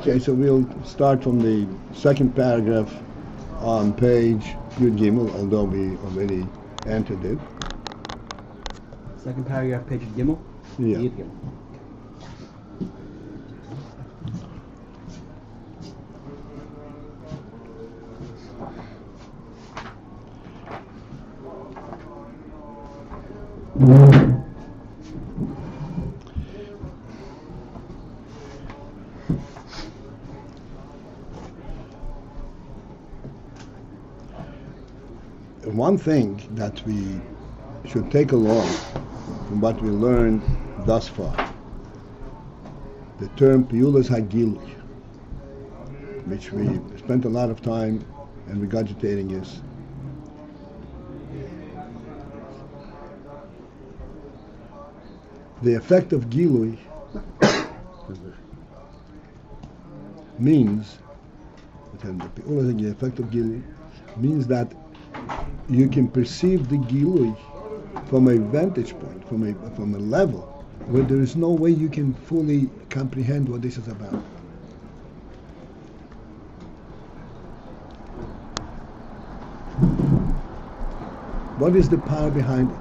Okay, so we'll start from the second paragraph on page Yud Gimel, although we already entered it. Second paragraph, page Gimel? Yeah. Yud Gimel. One thing that we should take along from what we learned thus far, the term pe-ulat hagilui, which we spent a lot of time and regurgitating, is the effect of gilui means, the pe-ulat, the effect of gilui means that you can perceive the gilui from a vantage point, from a level where there is no way you can fully comprehend what this is about. What is the power behind it?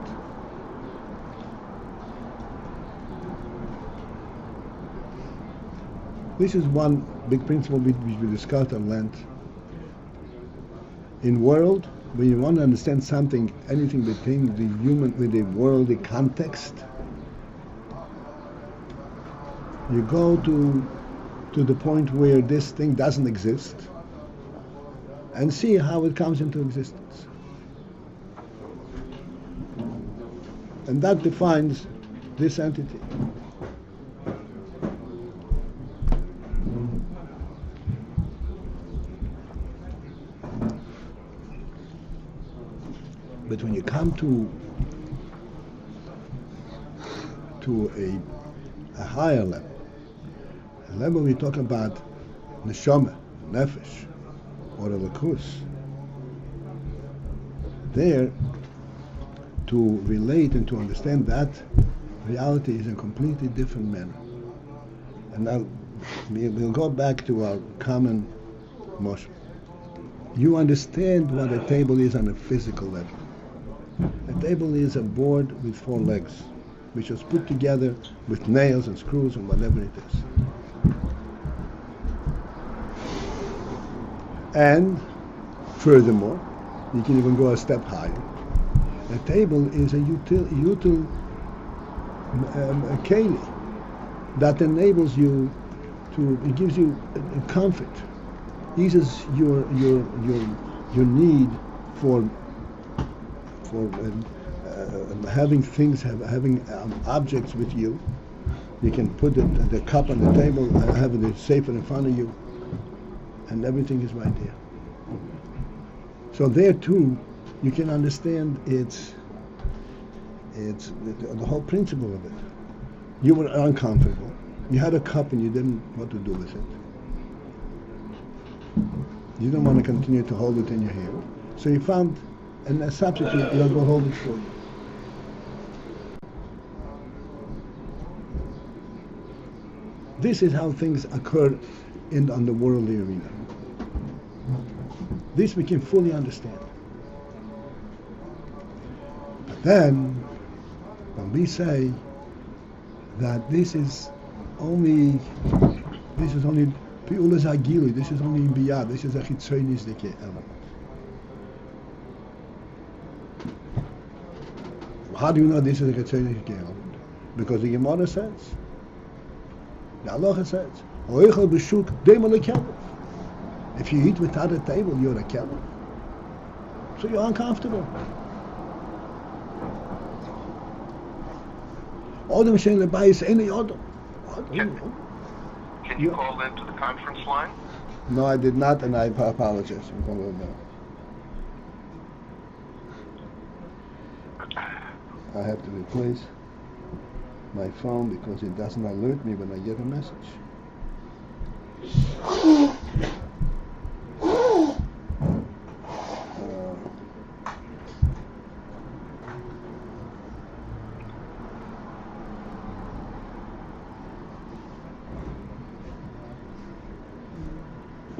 This is one big principle which we discussed at length. In world, when you want to understand something, anything within the human, with the world, the context, you go to the point where this thing doesn't exist and see how it comes into existence. And that defines this entity. But when you come to a higher level, a level we talk about neshama, nefesh, or a lakus, there to relate and to understand that reality is in a completely different manner. And now we'll go back to our common motion. You understand what a table is on a physical level. A table is a board with 4 legs, which is put together with nails and screws and whatever it is. And furthermore, you can even go a step higher. A table is a keli that enables you it gives you a comfort, eases your need for having things, having objects with you. You can put the cup on the table, have the safer in front of you, and everything is right there. So there too, you can understand it's the whole principle of it. You were uncomfortable. You had a cup and you didn't know what to do with it. You didn't want to continue to hold it in your hand. So you found a substitute that will hold it for you. This is how things occur on the worldly arena. This we can fully understand. But then, when we say that this is only pe-ulat hagilui, this is only in biyad, this is a chitzonizdike element. How do you know this is a chitzonizdike element? Because the Gemara says, the Halacha says, "Oichel b'shuk deimol lekelef." If you eat without a table, you're a kelef. So you're uncomfortable. Odom shein lebayis eni odom. Can you call into the conference line? No, I did not, and I apologize. I have to replace my phone because it doesn't alert me when I get a message.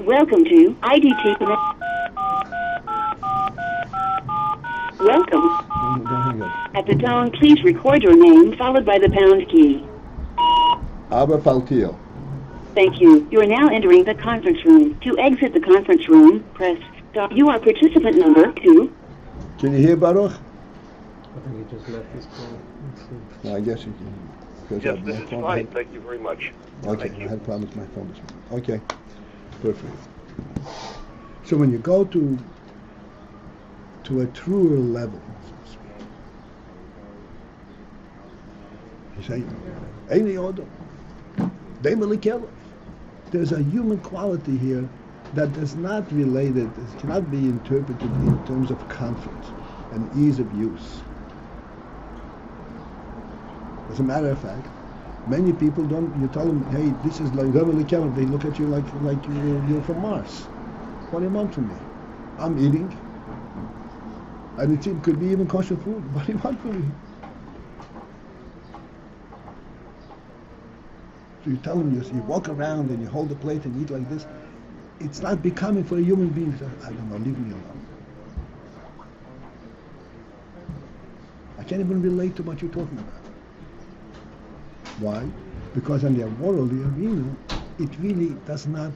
Welcome to IDT Connect. Welcome. Don't hang up. At the tone, please record your name followed by the pound key. Aber Paltiel. Thank you. You are now entering the conference room. To exit the conference room, press star. You are participant number 2. Can you hear Baruch? I think he just left his call. Let's see. No, I guess you can. Because Yes, my this is phone fine. had- Thank you very much. Okay, Thank I you. had problems with my phone this morning. Okay, perfect. So when you go to a truer level, so to speak, you say, Eini Odom, Deimeli Kelef. There's a human quality here that is not related, it cannot be interpreted in terms of comfort and ease of use. As a matter of fact, many people don't. You tell them, "Hey, this is like Deimeli Kelef." They look at you like you're from Mars. What do you want from me? I'm eating, and it could be even kosher food. What do you want from me? So you tell them, you walk around and you hold the plate and eat like this. It's not becoming for a human being. So, I don't know, leave me alone. I can't even relate to what you're talking about. Why? Because in the worldly arena, it really does not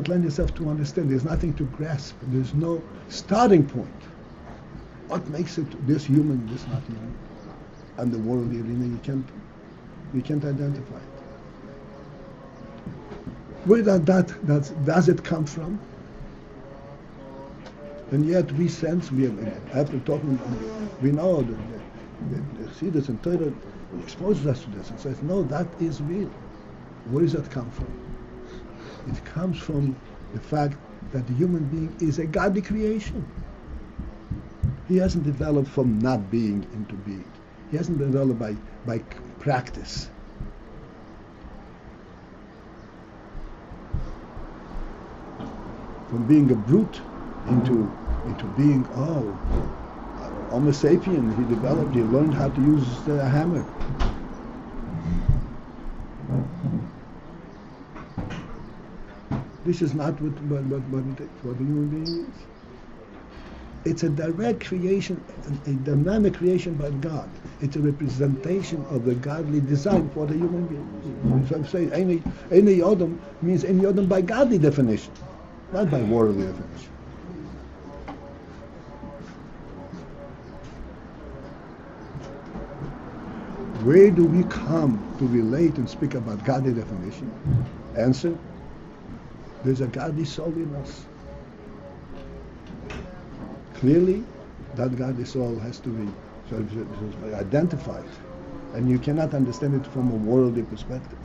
lend itself to understand. There's nothing to grasp. There's no starting point. What makes it this human, this not human? And the worldly arena, you can't identify it. Where does it come from? And yet we sense, after talking, we know that the Chassidus and Torah exposes us to this and says, no, that is real. Where does that come from? It comes from the fact that the human being is a godly creation. He hasn't developed from not being into being. He hasn't developed by practice. From being a brute into being, Homo sapien. He learned how to use a hammer. This is not what a human being is. It's a direct creation, a dynamic creation by God. It's a representation of the godly design for the human being. So I'm saying, Eini Odom means Eini Odom by godly definition, not by worldly definition. Where do we come to relate and speak about godly definition? Answer, there's a godly soul in us. Clearly, that godly soul has to be identified, and you cannot understand it from a worldly perspective.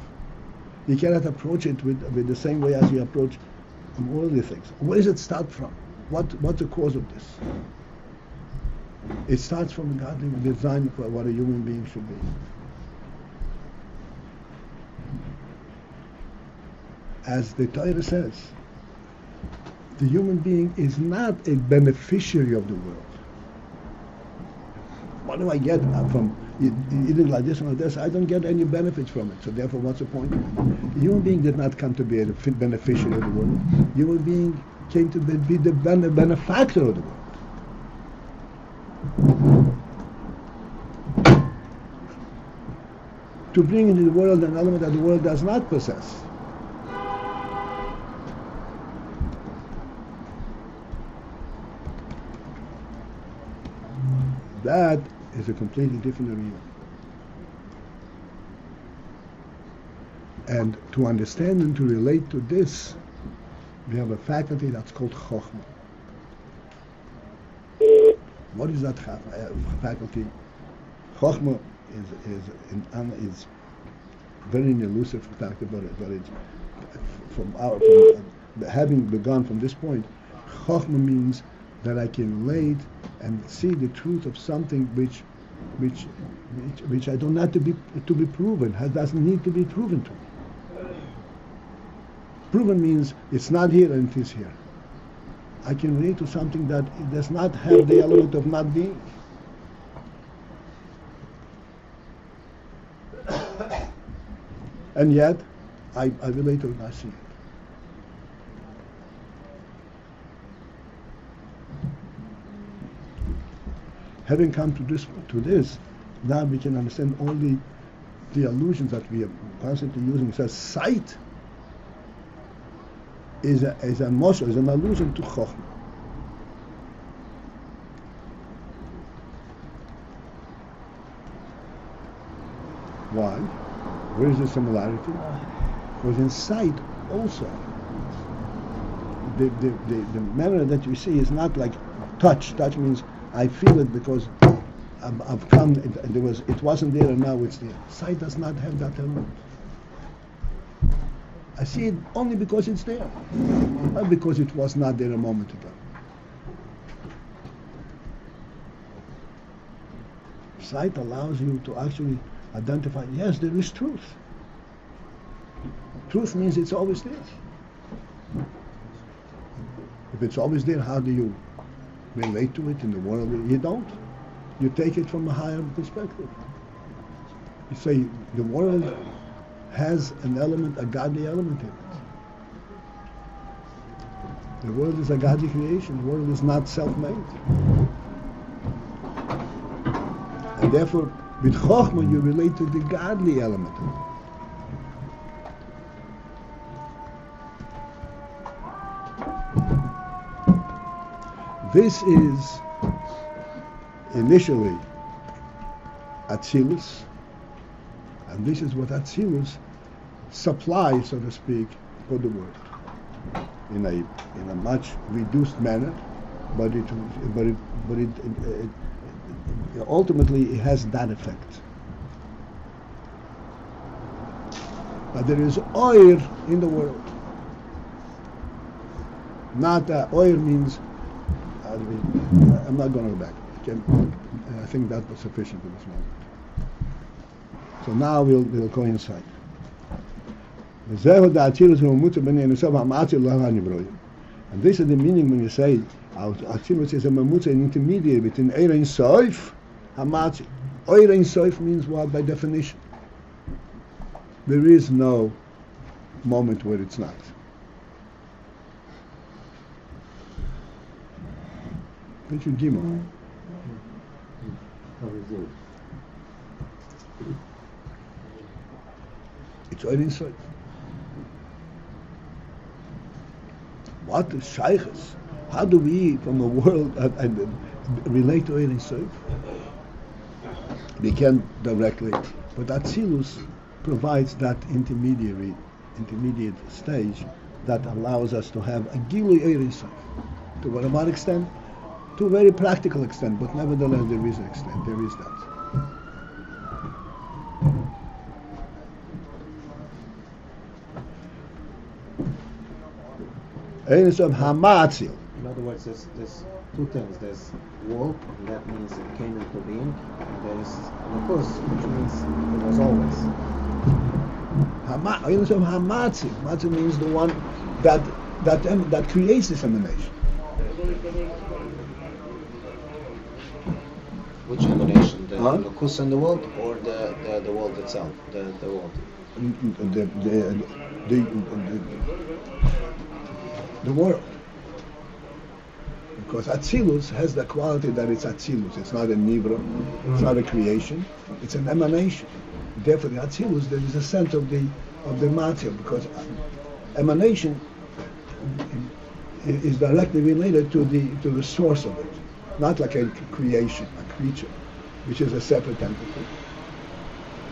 You cannot approach it with the same way as you approach worldly things. Where does it start from? What's the cause of this? It starts from a godly design for what a human being should be. As the Torah says, the human being is not a beneficiary of the world. What do I get from eating like this and like this? I don't get any benefits from it. So therefore, what's the point? The human being did not come to be a beneficiary of the world. The human being came to be the benefactor of the world. To bring into the world an element that the world does not possess. That is a completely different arena. And to understand and to relate to this, we have a faculty that's called Chochmah. What is that faculty? Chochmah is very elusive fact about it, but it's from having begun from this point, Chochmah means that I can relate and see the truth of something which I don't have to be proven. It doesn't need to be proven to me. Proven means it's not here and it is here. I can relate to something that it does not have the element of not being. And yet, I relate to it and I see it. Having come to this, now we can understand all the allusions that we are constantly using. It says sight is an allusion to Chochmah. Why? Where is the similarity? Because in sight also, the manner that you see is not like touch. Touch means I feel it because I've come. It wasn't there and now it's there. Sight does not have that element. I see it only because it's there, not because it was not there a moment ago. Sight allows you to actually identify, yes, there is truth. Truth means it's always there. If it's always there, how do you relate to it in the world? You don't. You take it from a higher perspective. You say the world has an element, a godly element in it. The world is a godly creation. The world is not self-made. And therefore, with Chochmah, you relate to the godly element of it. This is initially Atzilus, and this is what Atzilus supplies, so to speak, for the world in a much reduced manner, but ultimately it has that effect. But there is oir in the world. Not oir means. I'm not going to go back. I think that was sufficient at this moment. So now we'll coincide. And this is the meaning when you say Atzilus is a mamutza, an intermediary between Eir Ein Sof, Hamatzi. Eir Ein Sof means what by definition? There is no moment where it's not. Picture Gimel. It's Eir Ein Sof. What is shaykhs? How do we, from the world, relate to Ayin Sof? We can't directly, but Atzilus provides that intermediate stage that allows us to have a hagilui Ayin Sof. To what extent? To a very practical extent, but nevertheless there is an extent. There is that. Ayin Sof Hamatzil. In other words, there's two things. There's world, and that means it came into being, and there's Lakus, which means it was always. Ayin Sof Hamatzil. Matzil means the one that creates this emanation. Which emanation? The Lakus and the world, or the world itself? The world. The world. Because Atzilus has the quality that it's Atzilus. It's not a Nivra, it's not a creation, it's an emanation. Therefore, the Atzilus, there is a sense of the Matzil, because emanation is directly related to the source of it, not like a creation, a creature, which is a separate entity.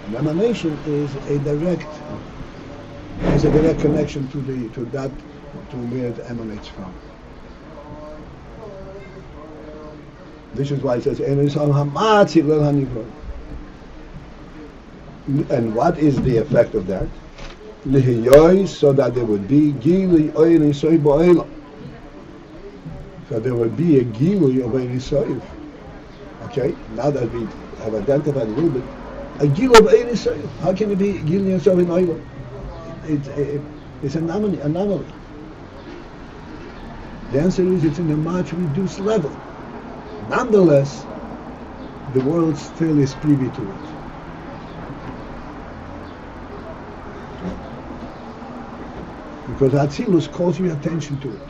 An emanation is a direct connection to where it emanates from. This is why it says, and what is the effect of that? So that there would be hagilui Ayin Sof ba'olam. So there would be a hagilui of Ayin Sof. Okay, now that we have identified a little bit, a hagilui of Ayin Sof. How can it be hagilui Sof in Olam? It's an anomaly. The answer is it's in a much reduced level. Nonetheless, the world still is privy to it. Because Atzilus calls your attention to it.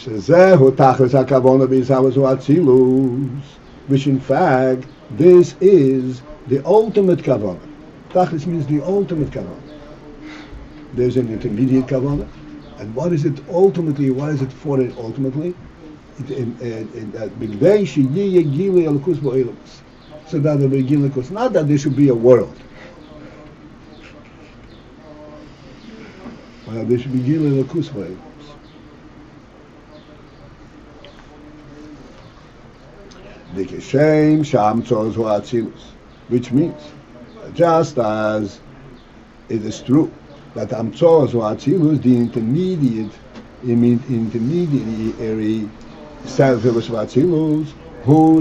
vezeh-hu tachlis hakavona b'yisavos atzilus, which in fact this is the ultimate kavona. Tachlis means the ultimate kavona. There's an intermediate kavona, and what is it ultimately? What is it for it ultimately? B'gdei sheyeh hagilui elokus ba'olam. So that there will be elokus, not that there should be a world. There should be hagilui elokus ba'olam. Which means, just as it is true that Amtzos or Atzilus, the intermediary self-service of Atzilus, who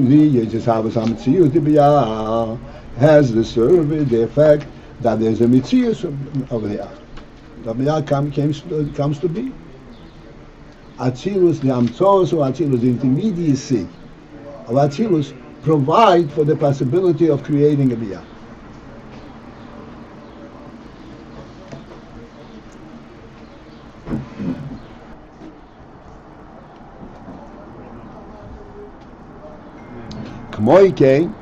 has the service, the effect that there's a mitzias of the Yah. The Yah comes to be. Atzilus, the Amtzos or Atzilus, the intermediacy of Atzilus, provide for the possibility of creating a Biyah. Kmoike,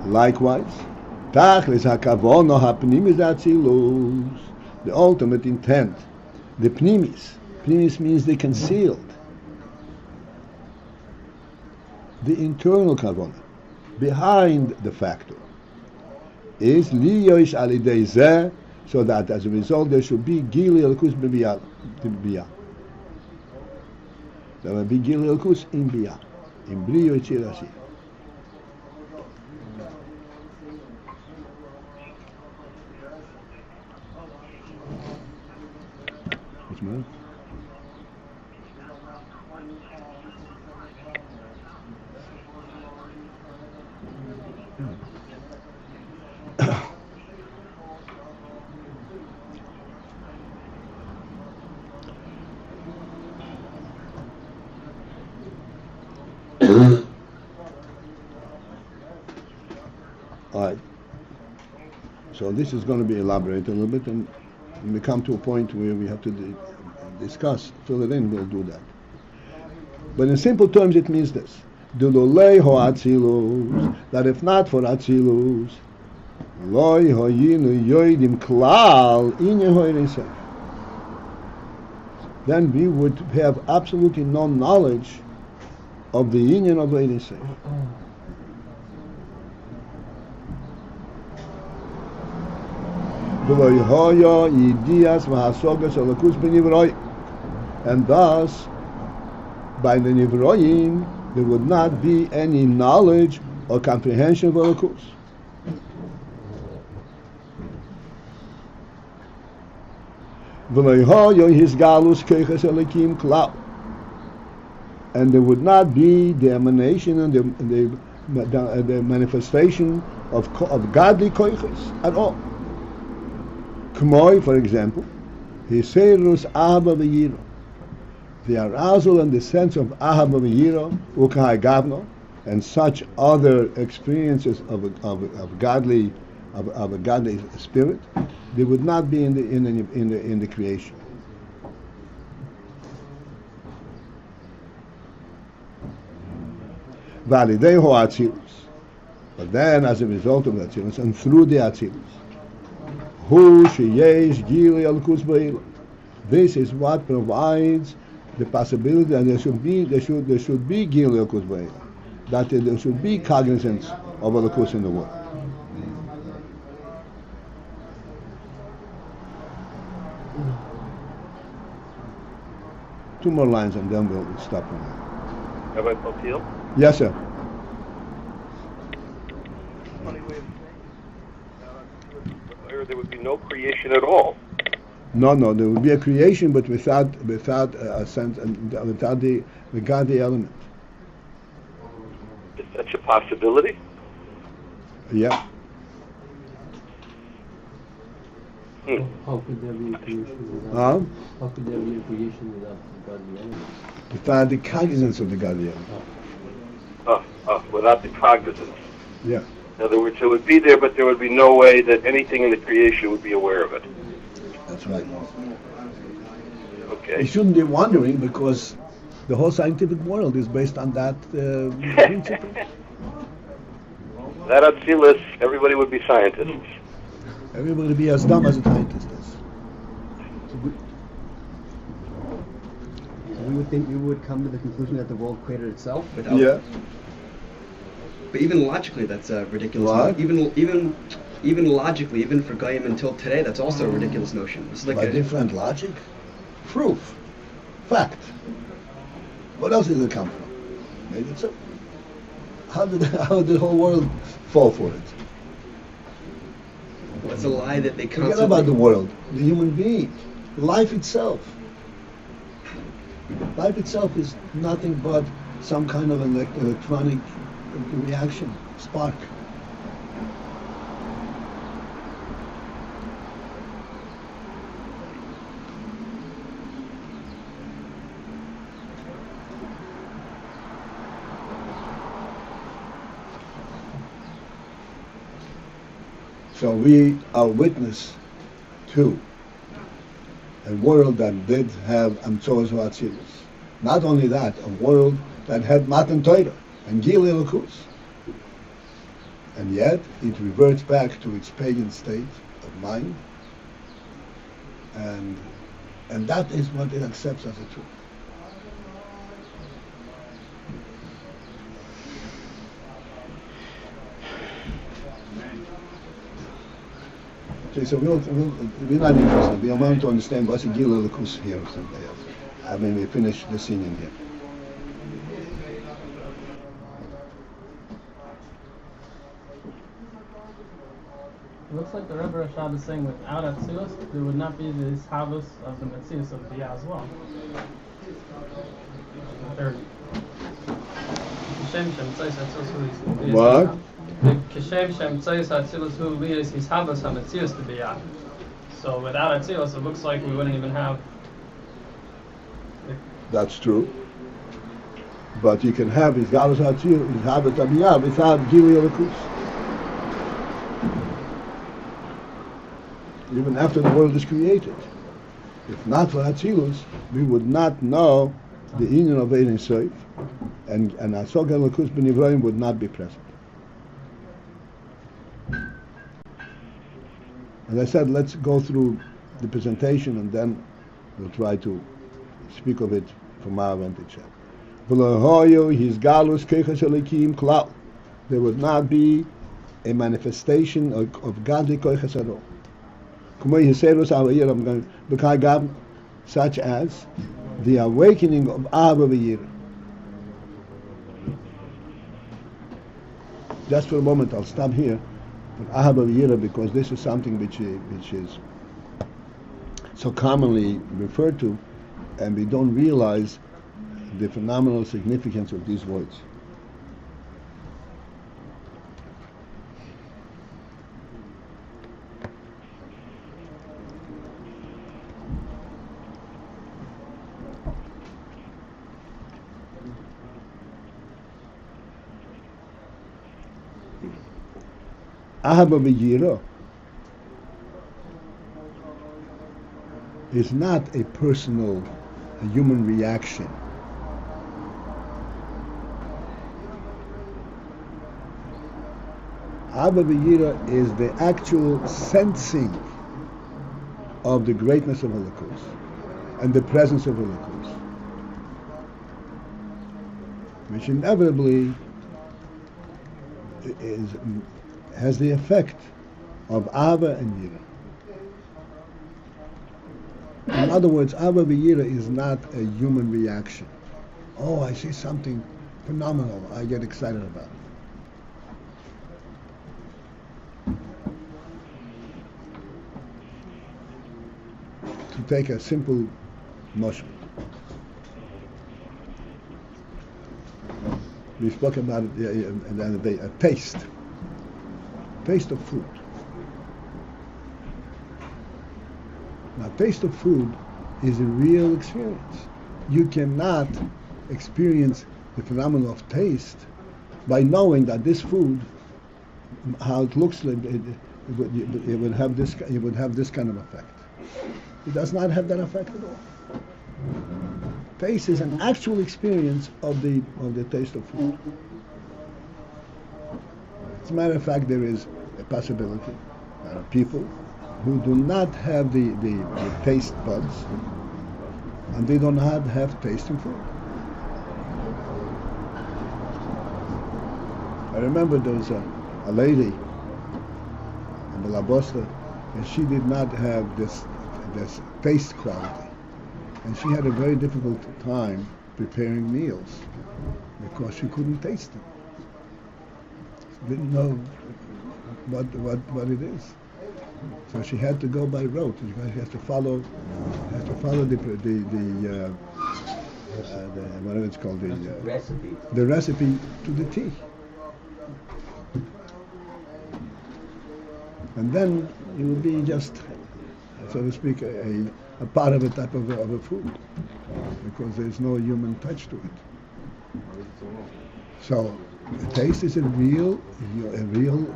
likewise, Tachlis hakavono hapnimis Atzilus, the ultimate intent, the pnimis. Pnimis means the concealed. The internal kavana behind the factor is liyosh alidei zeh, so that as a result there should be gili elkus b'biyah. There will be gili elkus in biyah, in brio yitzirasi. What's more? All right. So this is going to be elaborated a little bit, and when we come to a point where we have to discuss, fill it in, we'll do that. But in simple terms, it means this: Dulolei ho Atzilus, that if not for Atzilus, loy hoyinu yoidim klal inye hoyresef, then we would have absolutely no knowledge of the union of hoyresef. And thus, by the Nivroim, there would not be any knowledge or comprehension of Elokus. And there would not be the emanation and the manifestation of godly koiches at all. K'moi, for example, hiserus ahava v'yira, the arousal and the sense of ahava v'yira, ukahai gavno, and such other experiences of a godly spirit, they would not be in the creation. Validei ho Atzilus, but then as a result of the Atzilus and through the Atzilus, this is what provides the possibility that there should be Gili Elkus B'Eilah, that there should be cognizance of Elkus in the world. Two more lines and then we'll stop on that. Rabbi Paltiel? Yes, sir. There would be no creation at all. No, there would be a creation, but without a sense, without the godly element. Is such a possibility? Yeah. How could there be a creation without? How could there be a creation without the godly element? Without the cognizance of the godly element. Without the cognizance. Yeah. In other words, it would be there, but there would be no way that anything in the creation would be aware of it. That's right. Okay. You shouldn't be wondering because The whole scientific world is based on that principle. That Atzilus, everybody would be scientists. Everybody would be as dumb as a scientist is. So you would come to the conclusion that the world created itself? Yeah. But even logically, that's a ridiculous. What? Even logically, even for Goyim until today, that's also a ridiculous notion. It's like By different logic? Proof. Fact. What else did it come from? Made it so. How did the whole world fall for it? It's a lie that they constantly... Forget about the world, the human being, life itself. Life itself is nothing but some kind of an electronic reaction, spark. So we are witness to a world that did have Amtzoos V'Atzilus. Not only that, a world that had Matan Torah and Gilui Elokus. And yet it reverts back to its pagan state of mind, and that is what it accepts as a truth. Okay, so we're not interested. We want to understand what's a Gilui Elokus here or something else. I mean, we finish the scene in here. It looks like the Rebbe Rashab is saying without Atzilus, there would not be the Ishavus of the Metzius of Biyah as well. What? So without Atzilus, it looks like we wouldn't even have... That's true. But you can have his Galus Atzilus, his Habit Abiyah without Gilui Elokus. Even after the world is created. If not for Atzilus, we would not know the Inyan of Ein Sof, and Asok Elokus Ben Yivroim would not be present. As I said, let's go through the presentation and then we'll try to speak of it from our vantage. There would not be a manifestation of godly koiches at all. Such as the awakening of Ahava v'Yirah. Just for a moment, I'll stop here. Ahava v'Yirah, because this is something which is so commonly referred to, and we don't realize the phenomenal significance of these words. Ahava v'Yirah is not a personal, a human reaction. Ahava v'Yirah is the actual sensing of the greatness of Elokus and the presence of Elokus, which inevitably has the effect of Ahava and Yirah. In other words, Ahava v'Yirah is not a human reaction. Oh, I see something phenomenal, I get excited about it. To take a simple motion. We spoke about it the other day, a taste of food. Now, taste of food is a real experience. You cannot experience the phenomenon of taste by knowing that this food, how it looks like, it would have this kind of effect. It does not have that effect at all. Taste is an actual experience of the taste of food. As a matter of fact, there is a possibility. There are people who do not have the taste buds, and they do not have taste in food. I remember there was a lady in the Labosta, and she did not have this taste quality. And she had a very difficult time preparing meals because she couldn't taste them. She didn't know what it is. So she had to go by rote. She has to follow the whatever it's called, the recipe to the T. And then it would be just, so to speak, a part of a type of a food, because there's no human touch to it. So the taste is a real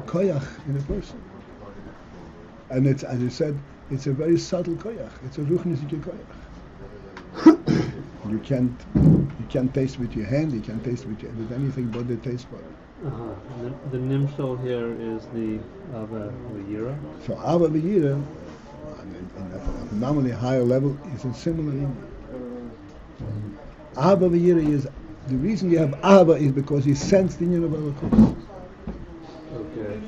koyach in a person. And it's, as I said, it's a very subtle koyach. It's a ruchnisike koyach. You can't taste with your hand. You can't taste with anything but the taste bud. The nimshal here is the Ava V'yira. So Ava V'yira, in a phenomenally higher level, is a similar Inyan. Ava V'yira is, the reason you have Ava is because he sensed the Inyan of Elokus. Okay.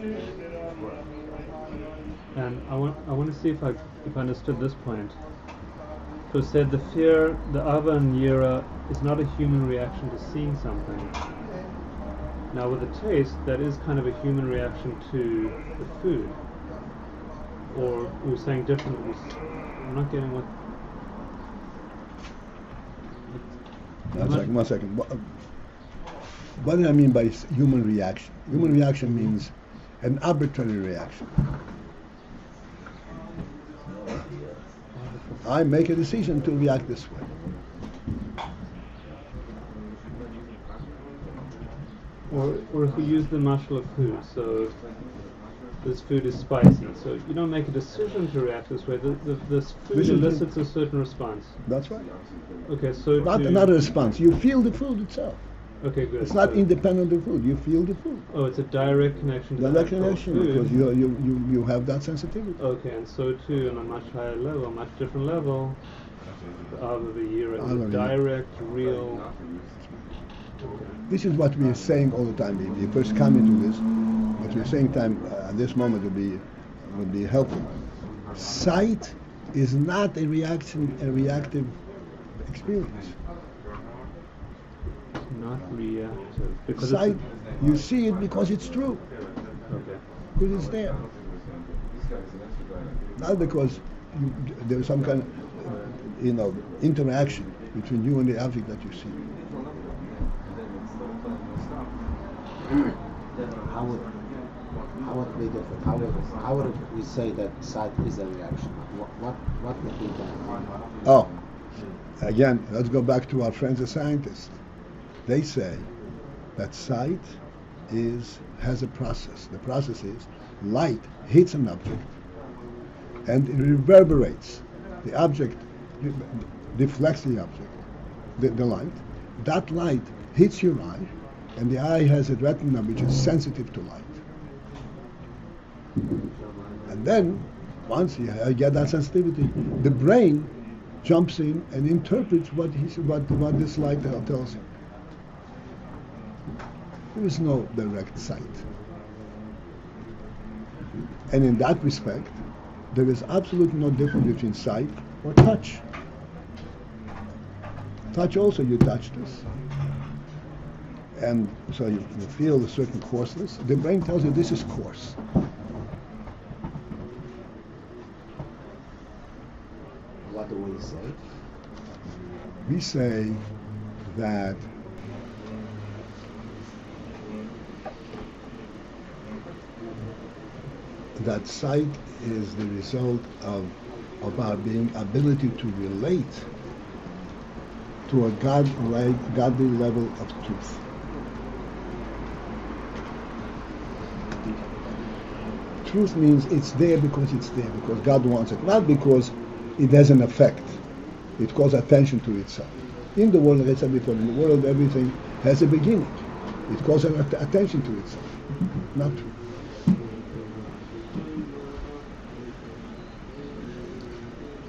And I want to see if I understood this point. So it said the fear, the Ava and Yira, is not a human reaction to seeing something. Now with the taste, that is kind of a human reaction to the food. Or we were saying differently. I'm not getting what... One second. What do I mean by human reaction? Human reaction means an arbitrary reaction. I make a decision to react this way. Or if we use the mashal of food, so this food is spicy, so you don't make a decision to react this way. This food elicits a certain response. That's right. Okay, so not a response. You feel the food itself. Okay, good. It's not independent of food. You feel the food. Oh, it's a direct connection to direct the connection food. Because you have that sensitivity. Okay, and so too, on a much higher level, much different level, the Ava V'yira is a direct, real. Okay. This is what we are saying all the time. We first come into this. What we're saying at this moment would be helpful. Sight is not a reactive experience. Not reactive. Because sight, you see it because it's true. Okay. Because it's there. Not because there's some kind of interaction between you and the object that you see. How would it be different? How would we say that sight is a reaction? What would be that? Oh, again, let's go back to our friends the scientists. They say that sight has a process. The process is light hits an object and it reverberates. The object deflects the object, the light. That light hits your eye, and the eye has a retina which is sensitive to light. And then, once you get that sensitivity, the brain jumps in and interprets what this light tells him. There is no direct sight. And in that respect, there is absolutely no difference between sight or touch. Touch also, you touch this. And so you feel a certain coarseness. The brain tells you this is coarse. What do we say? We say that sight is the result of our ability to relate to a godly level of truth. Truth means it's there because it's there, because God wants it, not because it has an effect. It calls attention to itself. In the world, like I said before, in the world everything has a beginning. It calls attention to itself. Not true.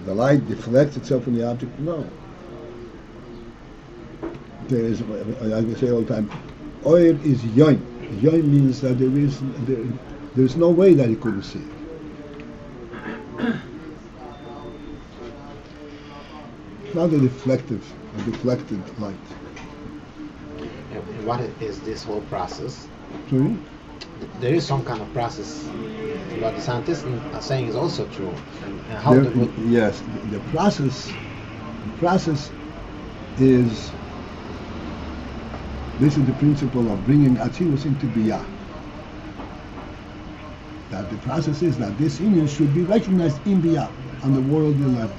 The light deflects itself from the object? No. There is, as we say all the time, oil is yoin. Yoin means that there is no way that he couldn't see it. Not a deflected light. And what is this whole process? Sorry? There is some kind of process. What the scientists are saying is also true. And how yes, the process is, this is the principle of bringing Atzilus into Biyah. That the process is that this union should be recognized in Biyah, on the worldly level.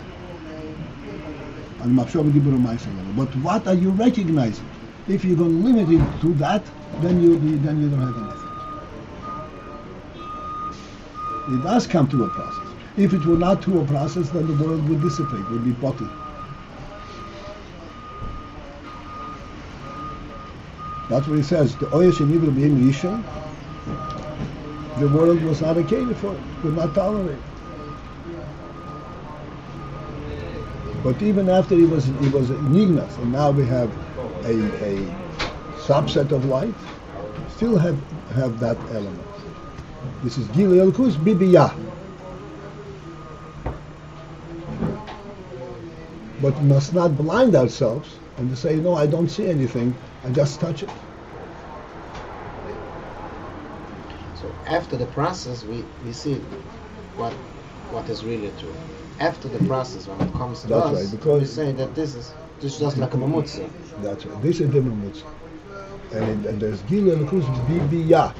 But what are you recognizing? If you're going to limit it to that, then you don't have anything. It does come to a process. If it were not to a process, then the world would dissipate, would be bottled. That's what he says. The Oyesh and Ibra B'Yim Yisha, the world was not occasioned for it, could not tolerate it. But even after he was Nignas, and now we have a subset of light, still have that element. This is Gilui Elkus Bibiyah. But we must not blind ourselves and to say, no, I don't see anything, I just touch it. So after the process, we see what is really true. After the process, when it comes to us, right, because we say that this is just like a mamutza. That's right. This is the mamutza. And there's Gilui Elkus Bibiyah.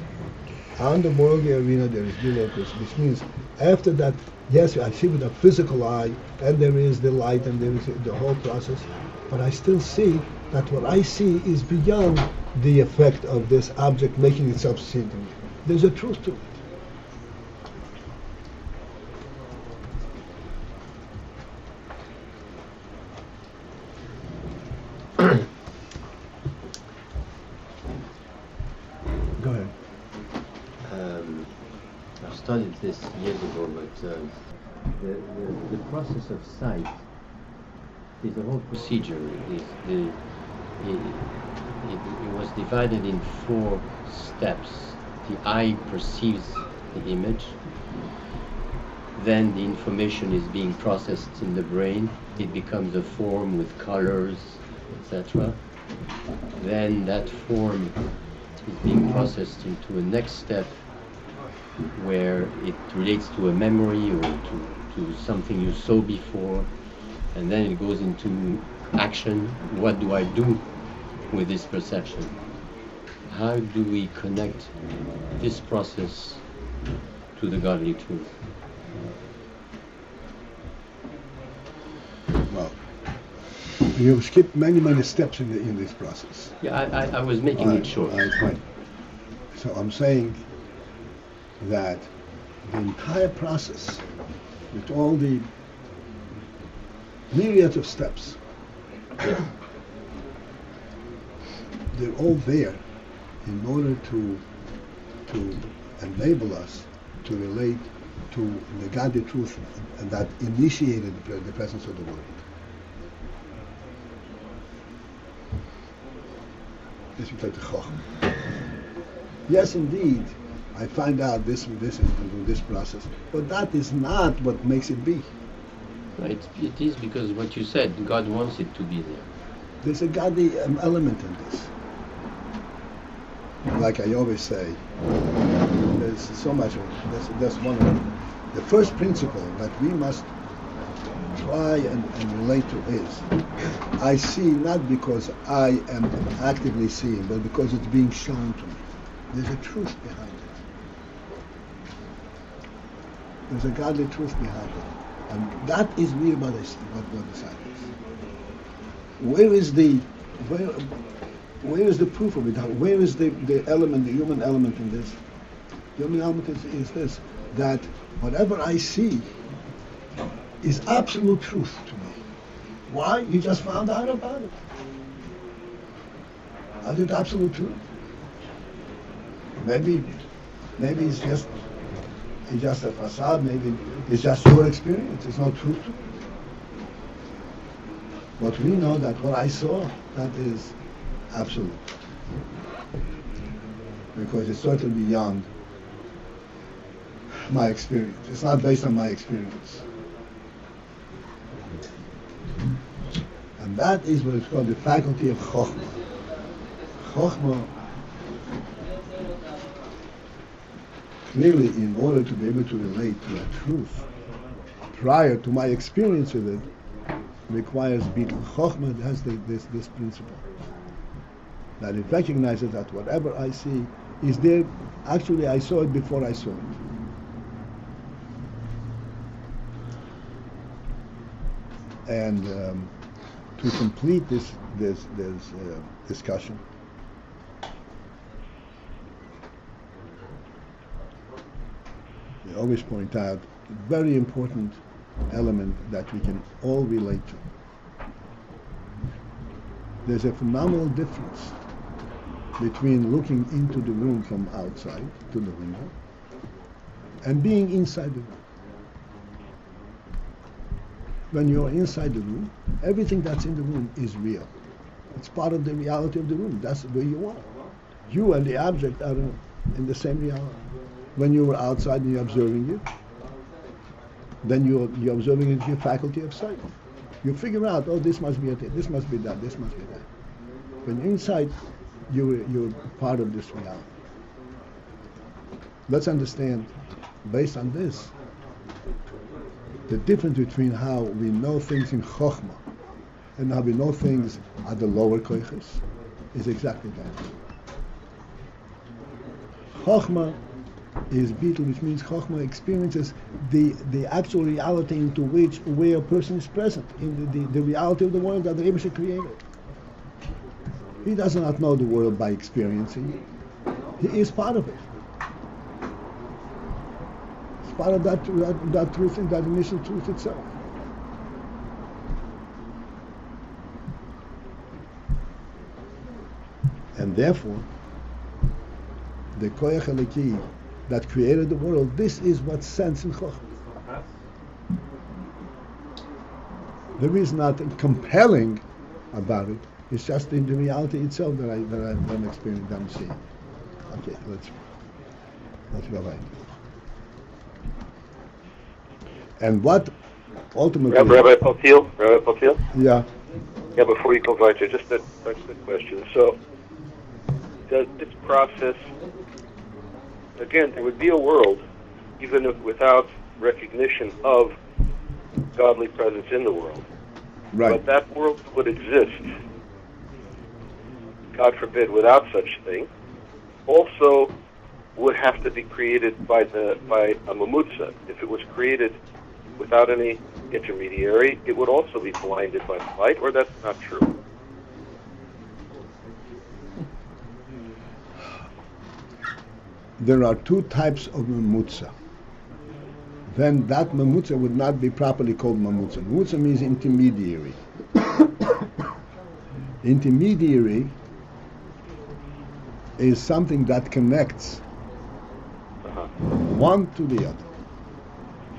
On the worldly arena, there is Gilui Elkus, which means after that, yes, I see with a physical eye, and there is the light, and there is the whole process, but I still see that what I see is beyond the effect of this object making itself seen to me. There's a truth to it. Go ahead. I studied this years ago, but the process of sight is the whole procedure. It was divided in 4 steps. The eye perceives the image, then the information is being processed in the brain, it becomes a form with colors, etc. Then that form is being processed into a next step where it relates to a memory or to something you saw before, and then it goes into action. What do I do with this perception? How do we connect this process to the godly truth? Well, you skipped many steps in this process. Yeah, I was making it short. Fine. So I'm saying that the entire process, with all the myriads of steps, they're all there in order to enable us to relate to the godly truth that initiated the presence of the world. This is like the Chochmah. Yes, indeed, I find out this process, but that is not what makes it be. It is because what you said, God wants it to be there. There's a godly element in this. Like I always say, there's so much. That's one of the first principle that we must try and relate to is, I see not because I am actively seeing, but because it's being shown to me. There's a truth behind it. There's a godly truth behind it. And that is really what the sight is. Where is the proof of it? Where is the element, the human element in this? The human element is this, that whatever I see is absolute truth to me. Why? You just found out about it. Is it absolute truth? Maybe it's just a facade. Maybe it's just your experience. It's not truth. But we know that what I saw, that is absolute. Because it's certainly beyond my experience. It's not based on my experience. And that is what is called the faculty of Chochmah. Chochmah, clearly, in order to be able to relate to that truth, prior to my experience with it, requires bittul. Chochmah has this principle, that it recognizes that whatever I see is there. Actually, I saw it before I saw it. And to complete this discussion, we always point out a very important element that we can all relate to. There's a phenomenal difference between looking into the room from outside to the window and being inside the room. When you're inside the room, everything that's in the room is real. It's part of the reality of the room. That's where you are. You and the object are in the same reality. When you are outside and you're observing it, then you're observing it with your faculty of sight. You figure out, oh, this must be it, this must be that, this must be that. When you're inside, you're part of this reality. Let's understand, based on this, the difference between how we know things in Chochmah and how we know things at the lower koiches is exactly that. Chochmah is bittul, which means Chochmah experiences the actual reality into where a person is present, in the reality of the world that the Eibusher created. He does not know the world by experiencing it. He is part of it. It's part of that truth, and that initial truth itself. And therefore, the Koyach Eliki that created the world, this is what sense in Chochmah. There is nothing compelling about it. It's just in the reality itself that I'm experiencing, that I'm seeing. Okay, let's go right. And what ultimately... Rabbi Paltiel? Yeah. Yeah, before you go right there, just a quick question. So, does this process, again, there would be a world, even if without recognition of godly presence in the world. Right. But that world would exist, God forbid, without such thing, also would have to be created by a mamutza. If it was created without any intermediary, it would also be blinded by the light, or that's not true? There are two types of mamutza. Then that mamutza would not be properly called mamutza. Mamutza means intermediary. Intermediary is something that connects one to the other.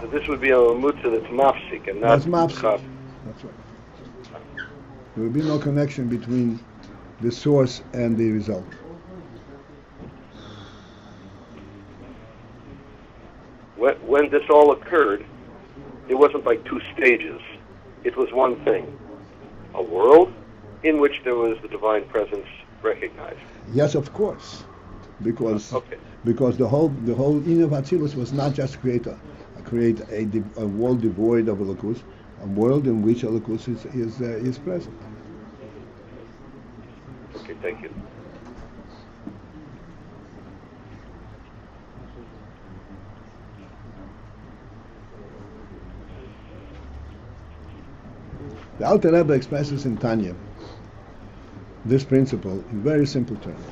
So this would be a mamutza that's mafsik and not That's mafsik. That's right. There will be no connection between the source and the result. When this all occurred, it wasn't like two stages. It was one thing. A world in which there was the divine presence recognized. Yes, of course. Because the whole Ayin of Atzilus was not just create a world devoid of Elokus, a world in which Elokus is present. Okay, thank you. The Alter Rebbe expresses in Tanya this principle in very simple terms.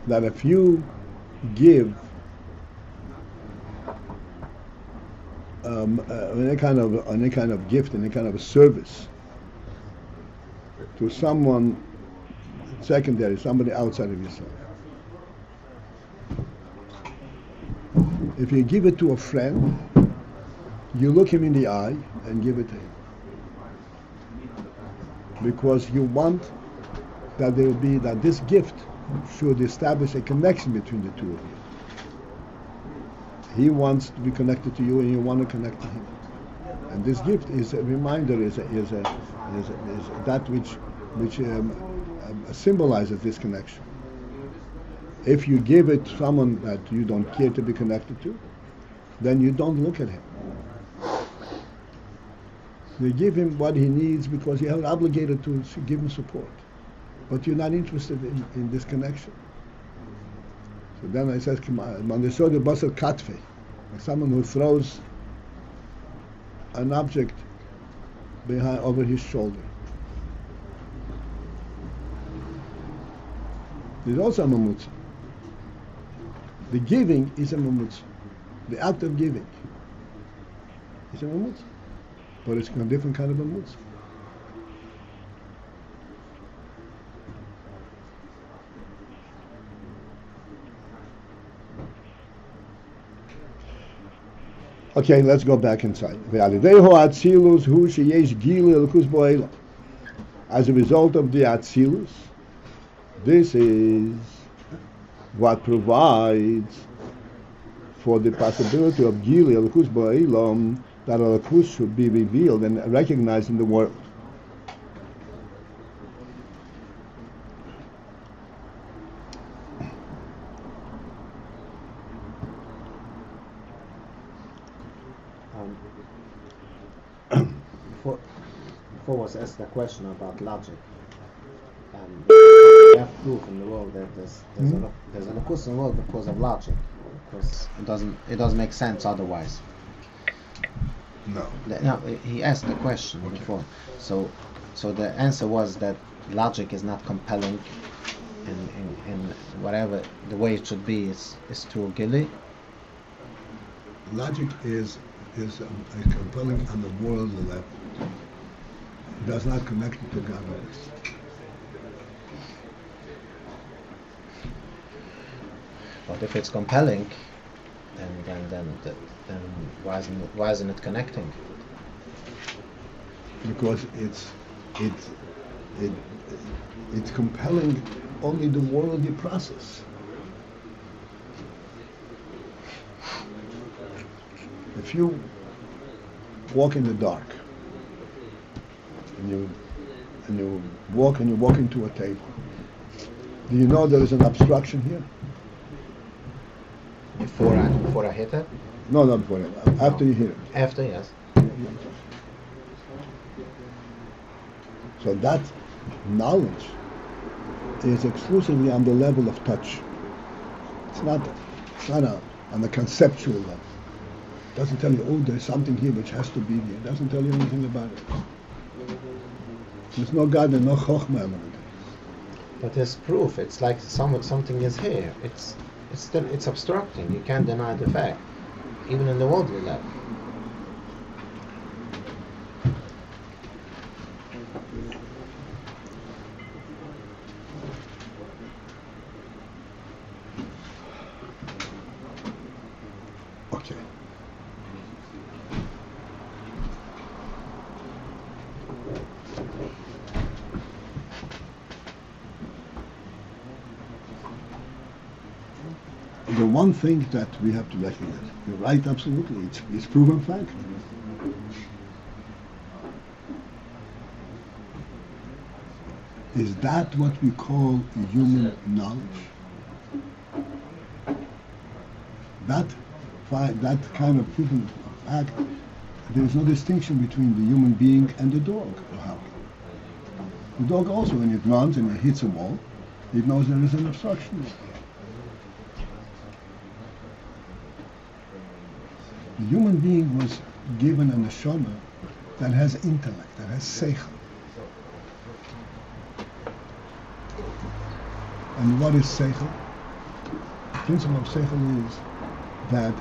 That if you give any kind of gift, any kind of a service to someone secondary, somebody outside of yourself. If you give it to a friend, you look him in the eye and give it to him. Because you want that there will be, that this gift should establish a connection between the two of you. He wants to be connected to you and you want to connect to him. And this gift is a reminder, is that which symbolizes this connection. If you give it to someone that you don't care to be connected to, then you don't look at him. You give him what he needs because you are obligated to give him support. But you're not interested in this connection. So then I says, like someone who throws an object behind over his shoulder. There's also a mamutza. The giving is a mamutza. The act of giving is a mamutza. But it's a different kind of mamutza. Okay, let's go back inside. As a result of the Atzilus, this is what provides for the possibility of Gili Elokus Bo'elam, that Elokus should be revealed and recognized in the world. Before was asked the question about logic. We have proof in the world that there's an Elokus in the world because of logic. Because it doesn't make sense otherwise. No. He asked the question before. So the answer was that logic is not compelling in whatever the way it should be is through Gili. Logic is compelling on the world level. It does not connect to godliness. But if it's compelling, then why isn't it connecting? Because it's compelling only the worldly process. If you walk in the dark and you walk into a table, do you know there is an obstruction here? Before I hit it? No, not before it. After you hit it. After, yes. So that knowledge is exclusively on the level of touch. It's not on the conceptual level. It doesn't tell you, oh, there's something here which has to be here. It doesn't tell you anything about it. There's no God and no Chochmah. But there's proof. It's like something is here. It's obstructing. You can't deny the fact, even in the worldly level. Okay. The one thing that we have to recognize, you're right, absolutely, it's proven fact. Is that what we call human knowledge? That kind of proven fact, there is no distinction between the human being and the dog. Or how? The dog also, when it runs and it hits a wall, it knows there is an obstruction. The human being was given a neshama that has intellect, that has seichel. And what is seichel? The principle of seichel is that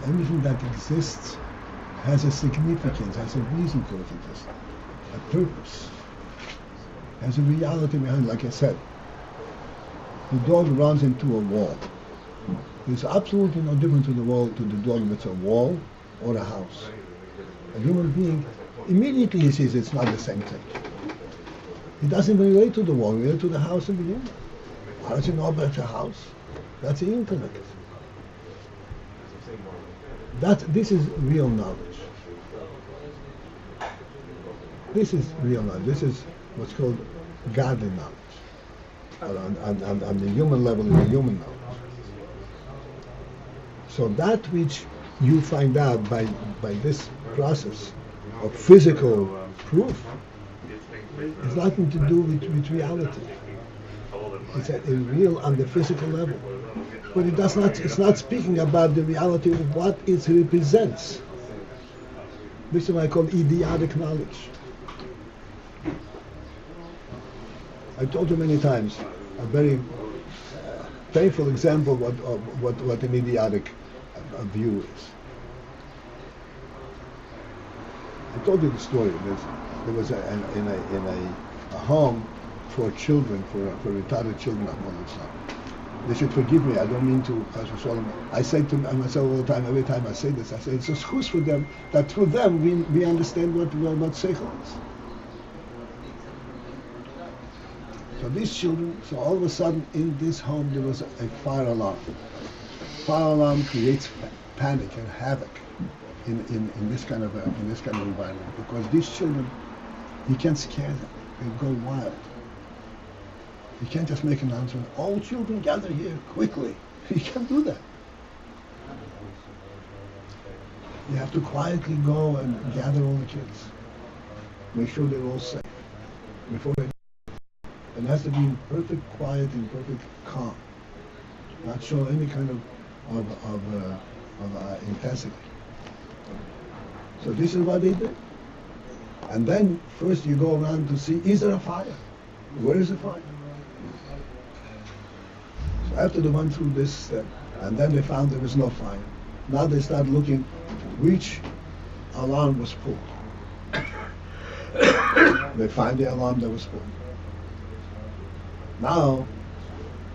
everything that exists has a significance, has a reason for its existence, a purpose. has a reality behind it. Like I said, the dog runs into a wall. There's absolutely no difference to the dog if it's a wall or a house. A human being, immediately he sees it's not the same thing. He doesn't even relate to the wall, he relates to the house in the beginning. How does he know about the house? That's the intellect. This is real knowledge. This is real knowledge. This is what's called godly knowledge. On the human level is the human knowledge. So that which you find out by this process of physical proof has nothing to do with reality. It's a real on the physical level. But it's not speaking about the reality of what it represents. This is what I call idiotic knowledge. I told you many times a very painful example of what an idiotic view is. I told you the story. There was in a home for children, for retarded children. They should forgive me. I don't mean to. I say to myself all the time. Every time I say this, I say it's a schus for them that through them we understand what seichel is. So these children. So all of a sudden in this home there was a fire alarm. Fire alarm creates panic and havoc in this kind of environment, because these children, you can't scare them; they go wild. You can't just make an announcement. All children gather here quickly. You can't do that. You have to quietly go and gather all the kids. Make sure they're all safe before they. It has to be in perfect quiet and perfect calm. Not show any kind of intensity. So this is what they did. And then first you go around to see, is there a fire? Where is the fire? So after they went through this step, and then they found there was no fire. Now they start looking which alarm was pulled. They find the alarm that was pulled. Now,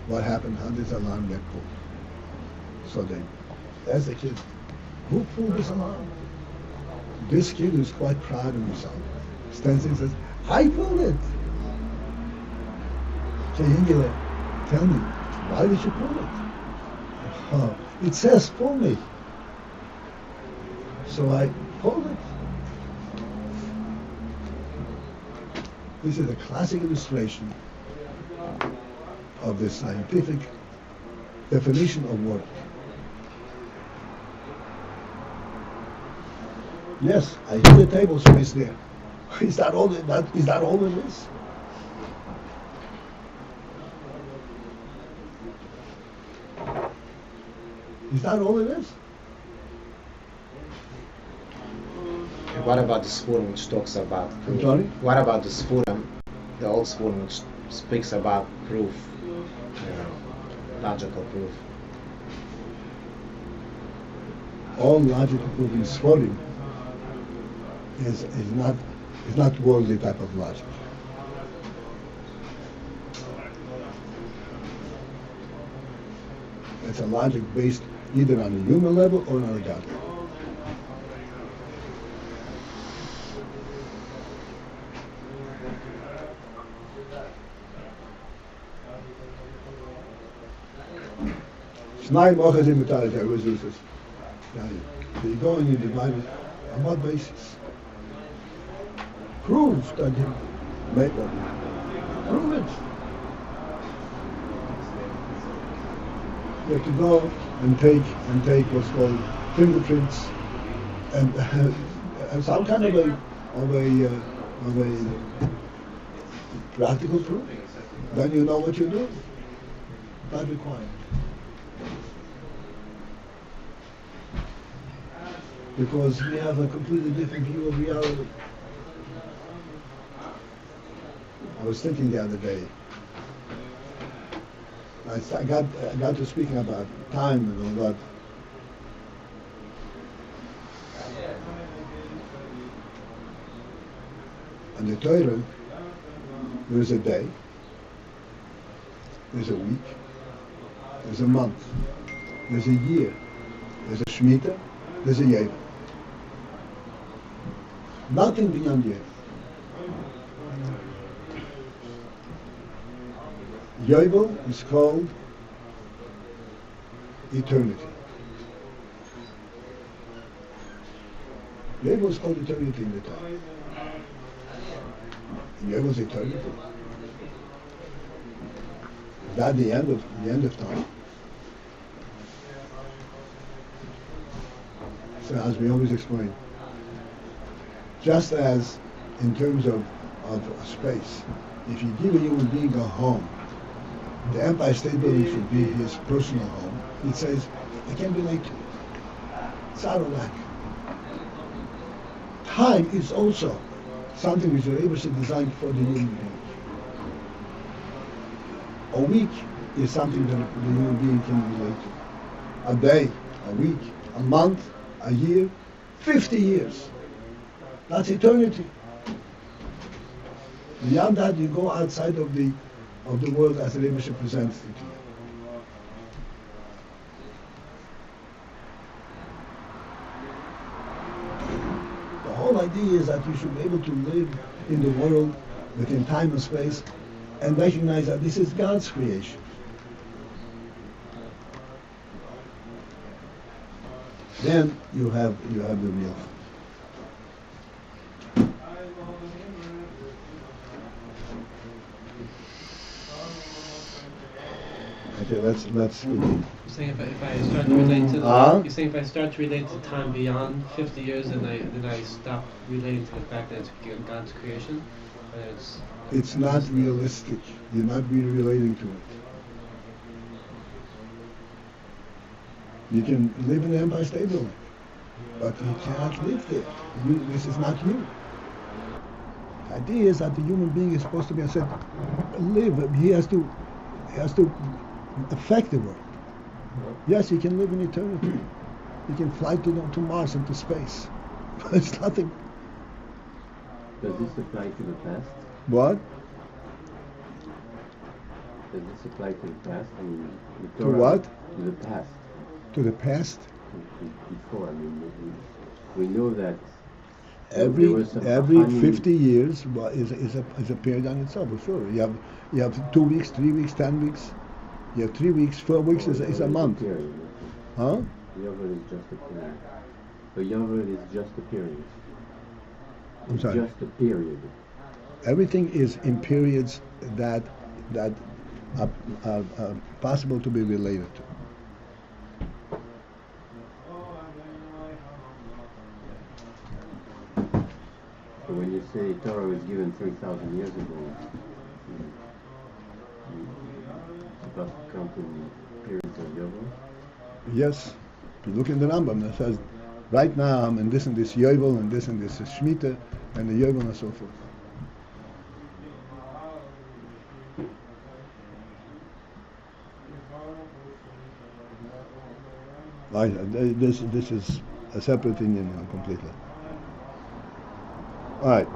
what happened? How did this alarm get pulled? So they asked the kid, who pulled this alarm? This kid is quite proud of himself. Stands and says, I pulled it. So Hingele, tell me, why did you pull it? Oh, it says pull me. So I pulled it. This is a classic illustration of the scientific definition of work. Yes, I hear the table space there. Is that all it is? Is that all it is? What about the Spurim which talks about proof? Sorry? What about the Spurim, the old Spurim which speaks about proof, logical proof? All logical proof in Spurim is not worldly type of logic. It's a logic based either on a human level or on a God level. Shnayim ochazim b'talei, I always use this. Now you go and you divide it on what basis? Prove that you made it. Prove it. You have to go and take what's called fingerprints and some kind of a practical proof. Then you know what you're doing. Not required. Because we have a completely different view of reality. I was thinking the other day, I got to speaking about time and all that. And the Torah There's a day, there's a week, there's a month, there's a year, there's a Shemitah, there's a Yovel. Nothing beyond Yovel. Yovel is called eternity. Yovel is called eternity in the time. Yovel is eternity. Is that the end of time? So as we always explain, just as in terms of space, if you give a human being a home, the Empire State Building should be his personal home. It says, I can't relate to it. It's out of whack. Time is also something which the Rebbe designed for the human being. A week is something that the human being can relate to. A day, a week, a month, a year, 50 years. That's eternity. Beyond that, you go outside of the world as the Rebbe presents it to you. The whole idea is that you should be able to live in the world within time and space and recognize that this is God's creation. Then you have the real. Okay, let's. You're saying if I start to relate to you're saying if I start to relate to time beyond 50 years, then I stop relating to the fact that it's God's creation. It's not realistic. You're not really relating to it. You can live in the Empire State Building, but you cannot live there. This is not you. The idea is that the human being is supposed to be, I said, live. He has to affect the world. Yes, he can live in eternity. He can fly to Mars and to space. But it's nothing. Does this apply to the past? What? Does this apply to the past? I mean, to what? To the past. To the past? Before, I mean, we know that every 50 years is a period on itself. Sure, you have 2 weeks, 3 weeks, 10 weeks. You have 3 weeks, 4 weeks is a month. Huh? Yovel is just a period. The Yovel is just a period. I'm sorry. Just a period. Everything is in periods that are possible to be related to. So when you say Torah was given 3,000 years ago, it's about to count in periods of Yovel? Yes. If you look in the Rambam, it says, right now I'm in this Yovel, and this Shemitah, and the Yovel and so forth. This is a separate Indian completely. All right.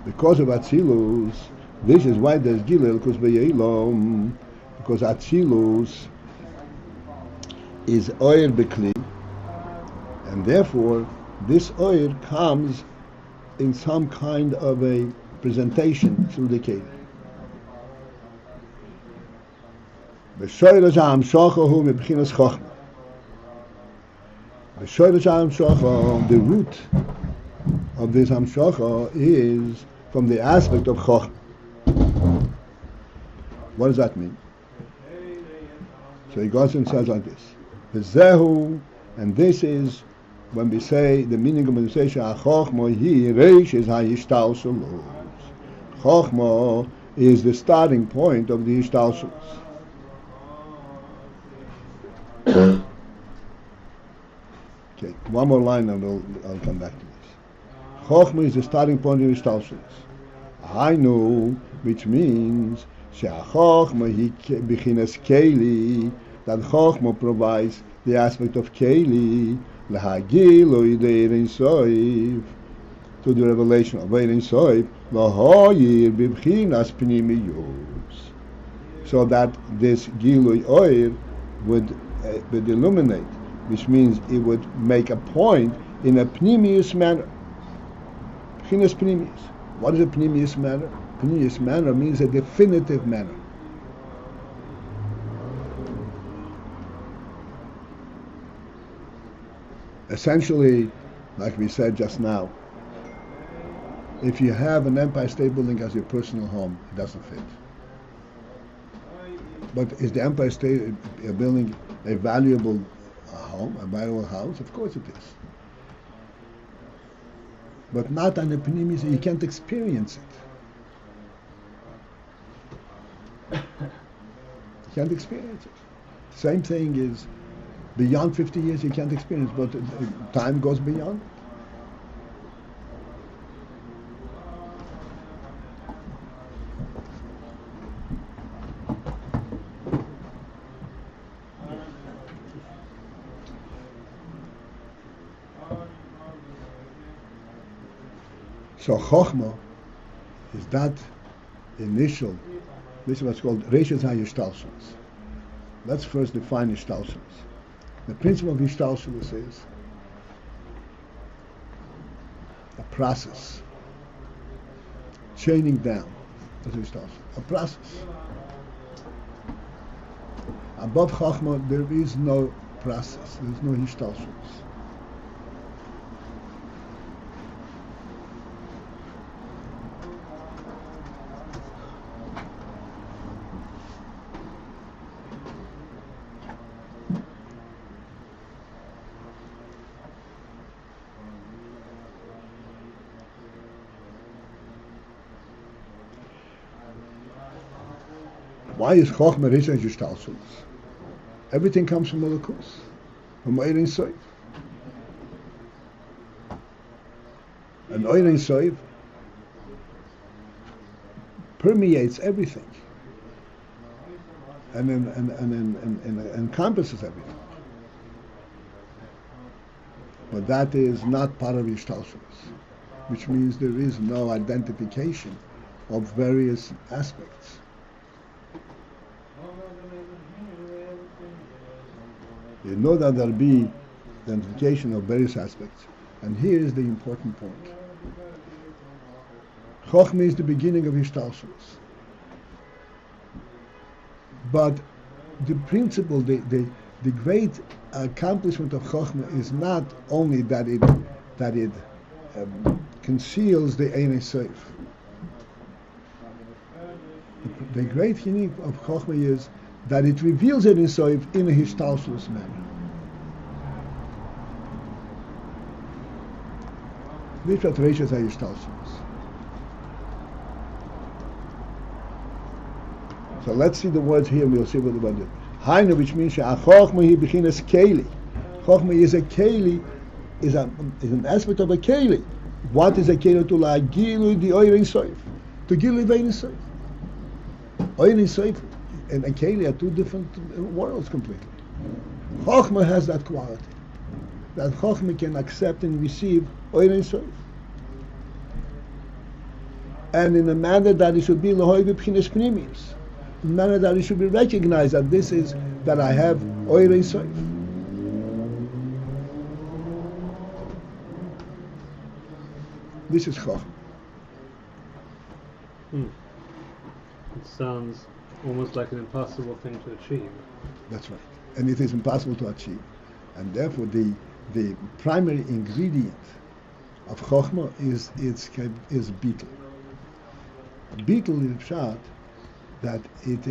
Because of Atzilus, this is why there's Gilel Kus B'Yeilom, because Atzilus is oil B'Kli, and therefore this oil comes in some kind of a presentation through the Keli. B'Shoyresh HaHamshocha hu Mibchinas Chochmah. B'Shoyresh HaHamshocha, the root of this Hamshocha is from the aspect of Chochmah. What does that mean? So he goes and says like this: vezeh-hu, and this is when we say the meaning of when we say Chochmah hi reish is hayishtalshelus. Chochmah is the starting point of the ishtalshelus. Okay, one more line and I'll come back to this. Chochmah is the starting point of ishtalshelus. Hainu, which means she'achochmah hi b'chinas keli that Chochmah provides the aspect of Keli, the hagilui the Ein Sof, to the revelation of Ein Sof, v'hoyir b'bchinas pnimiyus, so that this gilui oir would illuminate, which means it would make a point in a pnimius manner. B'chinas pnimius. What is a pnimius manner? Pnimius manner means a definitive manner. Essentially, like we said just now, if you have an Empire State Building as your personal home, it doesn't fit. But is the Empire State Building a valuable home, a valuable house? Of course it is. But not on the pnimius, you can't experience it. You can't experience it. Same thing is, beyond 50 years you can't experience, but time goes beyond. So Chochmah is that initial, this is what's called vezeh-hu. Let's first define Ishtalshelus. The principle of Ishtalshelus is a process, chaining down. That's Ishtalshelus, a process. Above Chochmah there is no process, there is no Ishtalshelus. Why is Chochmah Rishon Ishtalshelus? Everything comes from Elokus, from Ein Sof. And Ein Sof permeates everything and encompasses everything. But that is not part of Ishtalshelus, which means there is no identification of various aspects. You know that there will be identification of various aspects. And here is the important point. Chochmah is the beginning of Ishtalshelus. But the principle, the great accomplishment of Chochmah is not only that it conceals the Ein Sof. The great unique of Chochmah is that it reveals Ein Sof in a Ishtalshelus manner. This is what vezeh-hu. So let's see the words here and we'll see what the word is. Hainu, which means Chochmah hi b'chinas keli. Chochmah is a keli, is an aspect of a keli. What is a keli? To la hagilui the Ein Sof. To hagilui Ein Sof. Ein Sof and a keli are two different worlds completely. Chochmah has that quality, that Chochmah can accept and receive Ein Sof, and in a manner that it should be l'hoy b'chinas pnimius, in a manner that it should be recognized that this is that I have Ein Sof. This is Chochmah. It sounds almost like an impossible thing to achieve. That's right. And it is impossible to achieve. And therefore the primary ingredient of Chochmah is beetle. Beetle is pshat that it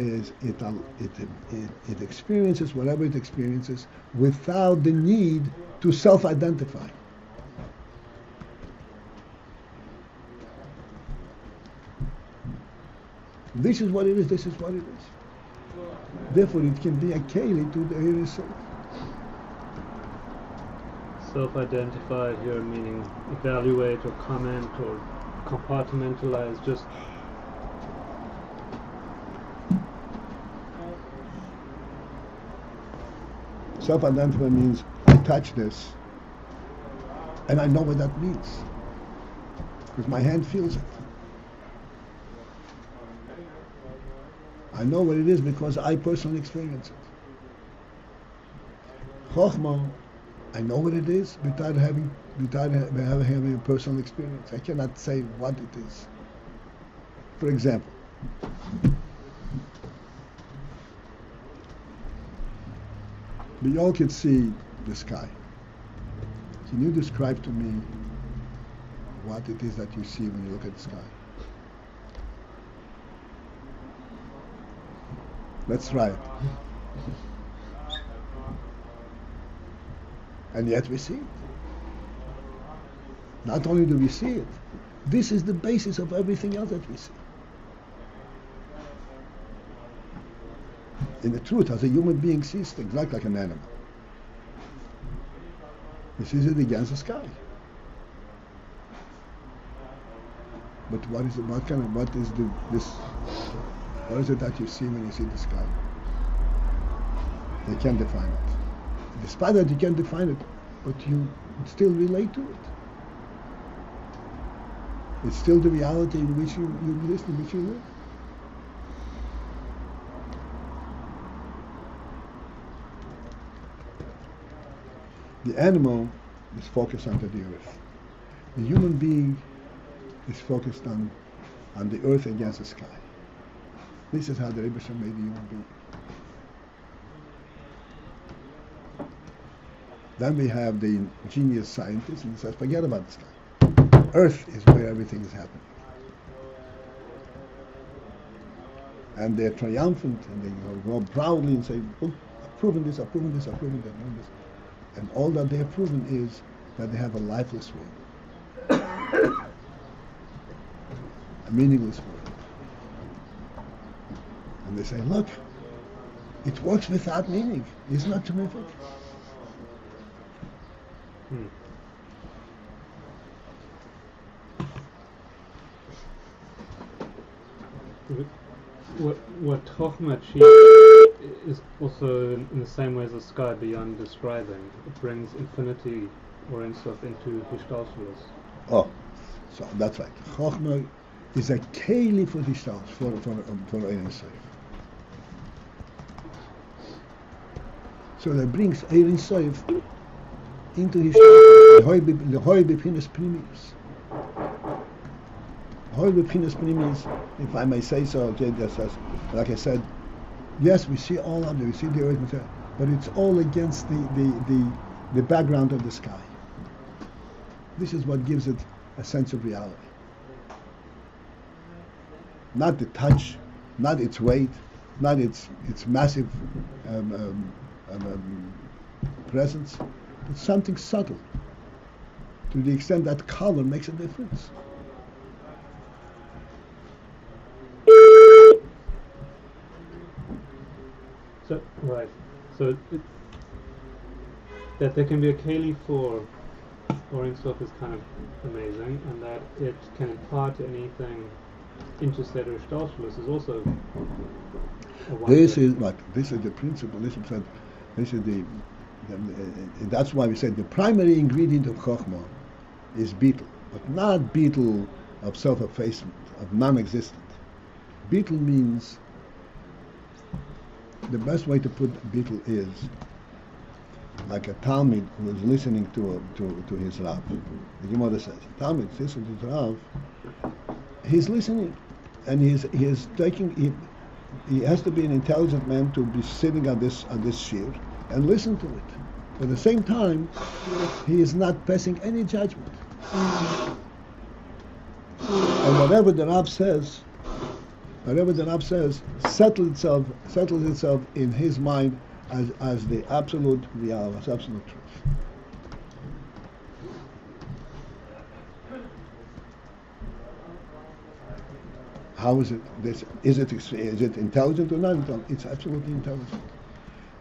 experiences whatever it experiences without the need to self-identify. This is what it is, this is what it is. Therefore it can be a keli to the Ein Sof. Self-identify here meaning evaluate or comment or compartmentalize, just Self-identify means I touch this, and I know what that means, because my hand feels it. I know what it is because I personally experience it. Chochmah, I know what it is without having a personal experience. I cannot say what it is. For example, we all can see the sky. Can you describe to me what it is that you see when you look at the sky? Let's try it. And yet we see it. Not only do we see it, this is the basis of everything else that we see. In the truth, as a human being sees things, not like an animal. He sees it against the sky. But what is it that you see when you see the sky? You can't define it. Despite that you can't define it, but you still relate to it. It's still the reality in which you exist, in which you live. The animal is focused onto the earth. The human being is focused on the earth against the sky. This is how the Rebbe made the human being. Then we have the genius scientist, and he says, forget about the sky. Earth is where everything is happening. And they're triumphant, and they go proudly and say, oh, I've proven this, I've proven this, I've proven that, I've proven this. And all that they have proven is that they have a lifeless world. A meaningless world. And they say, look, it works without meaning. It's not terrific. What Chochmah achieves is also in the same way as the sky beyond describing. It brings infinity or Ein-Sof into Hishtalshelus. Oh, so that's right. Chochmah is a keli for Hishtalshelus, for Ein-Sof. So that brings Ein-Sof into Hishtalshelus. L'hoi b'phinas primius. L'hoi b'phinas primius, if I may say so, like I said, yes, we see all of it, we see the earth, but it's all against the background of the sky. This is what gives it a sense of reality. Not the touch, not its weight, not its massive presence, but something subtle, to the extent that color makes a difference. So, right. So that there can be a keli for Ein-Sof is kind of amazing, and that it can impart anything into Seder Hishtalshelus is also a wonder. This is the principle. This is that's why we said the primary ingredient of Chochmah is beetle, but not beetle of self-effacement, of non-existent. Beetle means, the best way to put beetle is like a Talmud who is listening to his Rav. The Gemara says, Talmud is listening to his Rav. He's listening, and he has to be an intelligent man to be sitting on this shir and listen to it. At the same time, he is not passing any judgment. And whatever the Rav says settles itself in his mind as the absolute reality, as absolute truth. How is it? Is it intelligent or not intelligent? It's absolutely intelligent.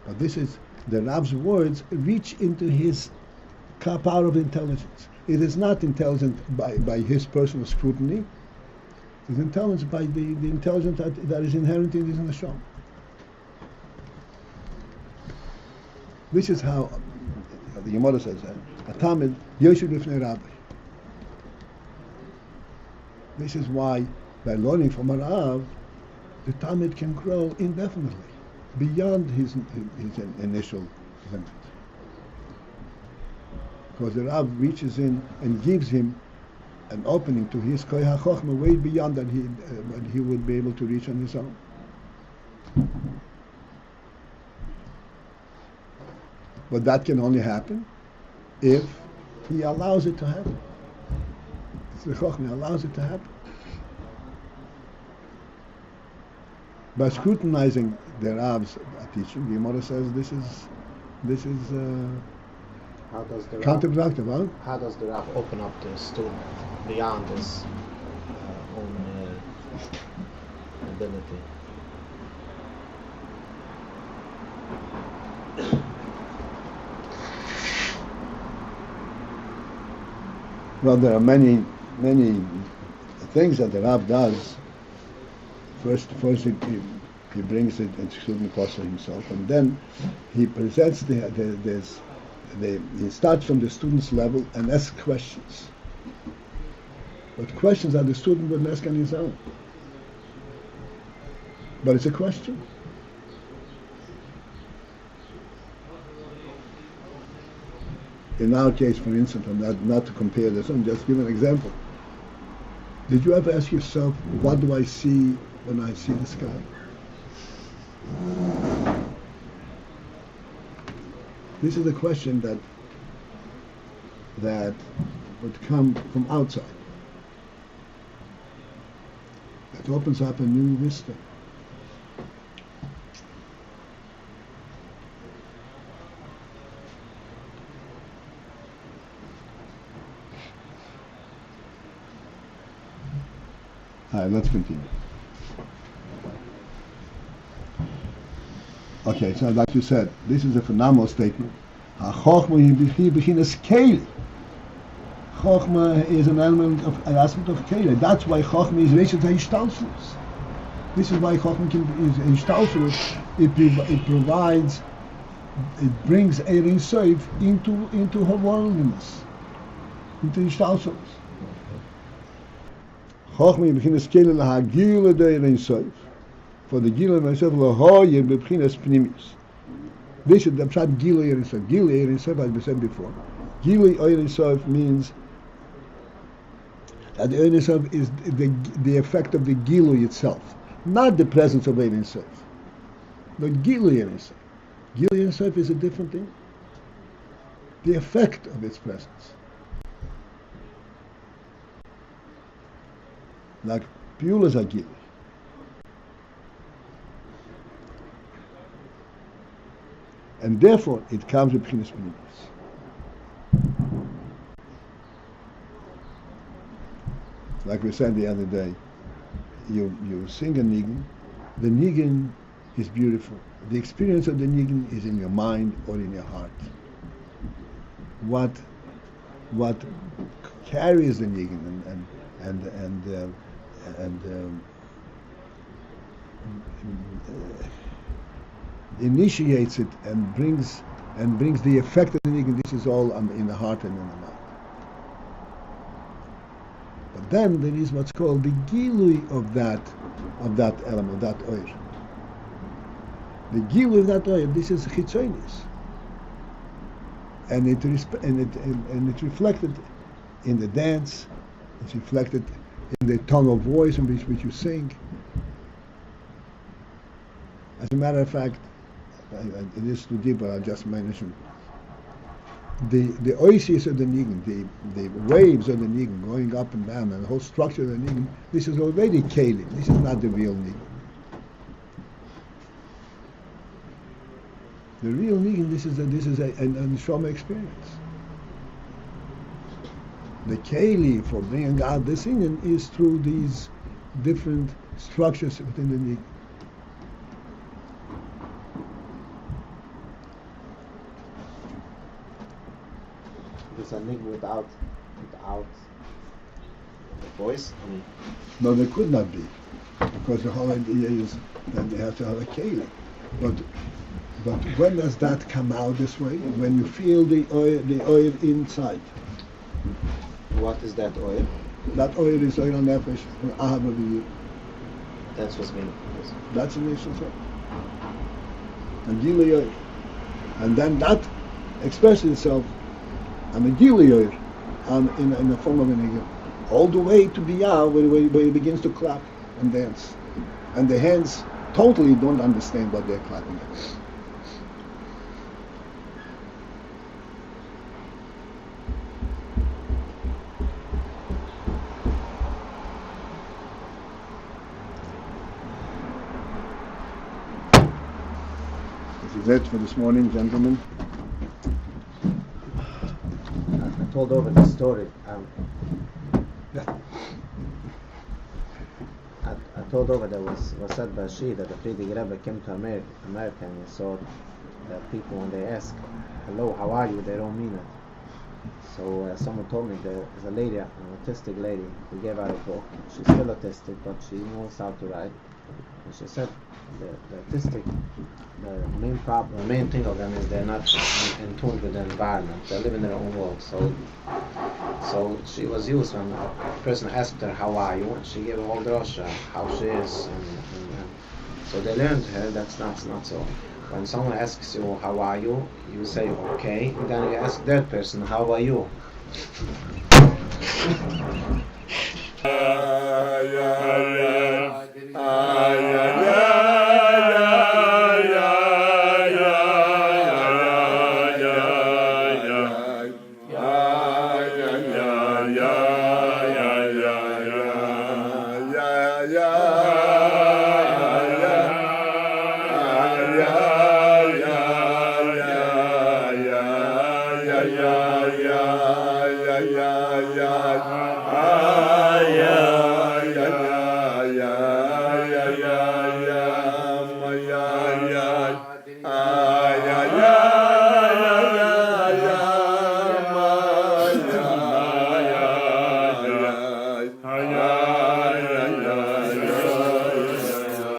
But this is the Rav's words reach into his power of intelligence. It is not intelligent by his personal scrutiny. It's intelligence by the intelligence that is inherent in his neshama. This is how the Gemara says that. A Talmid Yoshev Lifnei Rabbi. This is why, by learning from a Rav, the Talmid can grow indefinitely, beyond his initial limit. Because the Rav reaches in and gives him an opening to his koyach chochmah way beyond that he would be able to reach on his own. But that can only happen if he allows it to happen. It's the chochmah allows it to happen. By scrutinizing the Rav's teaching, the Gemara says this is How does the counterproductive, huh? How does the Rav open up the student beyond his own ability? Well, there are many things that the Rav does. First he brings it and student closer himself, and then he presents he starts from the student's level and asks questions. But questions that the student wouldn't ask on his own. But it's a question. In our case, for instance, and not to compare this, I'm just give an example. Did you ever ask yourself, what do I see when I see the sky? This is a question that would come from outside. That opens up a new vista. All right, let's continue. Okay, so like you said, this is a phenomenal statement. Chochmah is an aspect of Kele. That's why Chochmah is Reishet HaHishtalshelus. This is why Chochmah is Hishtalshelus. It brings Ein Sof into her worldliness, into Hishtalshelus. Chochmah is beginnes Kele hagilui de Ein Sof. For the Gilui Ein Sof lahoye beginnes Pnimius. This is the Pshat Gilui Ein Sof. Gilui Ein Sof, as we said before. Gilui Ein Sof means that the Ein Sof is the effect of the Gilui itself, not the presence of Ein Sof. But Gilui Ein Sof. Gilui Ein Sof is a different thing. The effect of its presence. Like pe-ulat are Gilui. And therefore it comes with beginnes Pnimius. Like we said the other day, you sing a nigun, the nigun is beautiful. The experience of the nigun is in your mind or in your heart. What carries the nigun and initiates it and brings the effect of the nigun. This is all in the heart and in the mind. But then there is what's called the gilui of that element, that oir. The gilui of that oir, this is chitzonis, and it reflected in the dance. It's reflected in the tone of voice in which you sing. As a matter of fact, it is too deep, but I'll just mention the oasis of the nigun, the waves of the nigun going up and down, and the whole structure of the nigun. This is already kelim. This is not the real nigun. The real nigun. This is a neshama experience. The keli for bringing out the singing is through these different structures within the nigun. There's a nigun without the voice. No, there could not be, because the whole idea is that they have to have a keli. But But when does that come out this way? When you feel the oil inside. What is that oil? That oil is oil nefesh, ahava v'yirah. That's what's meaning. That's an initial thought. And hagilui oil. And then that expresses itself on the hagilui oil, in the form of an hagilui. All the way to biyah, where it begins to clap and dance. And the hands totally don't understand what they're clapping at. This is it for this morning, gentlemen. I told over the story. I told over that was said by Shi that the Friedrich Rebbe came to America and he saw that people when they ask, "Hello, how are you?" they don't mean it. So someone told me there is a lady, an autistic lady, who gave out a book. She's still autistic, but she knows how to write. And she said the autistic, the main problem, the main thing of them is they're not in tune with the environment. They live in their own world. So she was used when a person asked her, "How are you?" and she gave a whole drasha how she is, and so they learned her that's not so. When someone asks you, "How are you?" you say, "Okay," and then you ask that person, "How are you?" Yeah.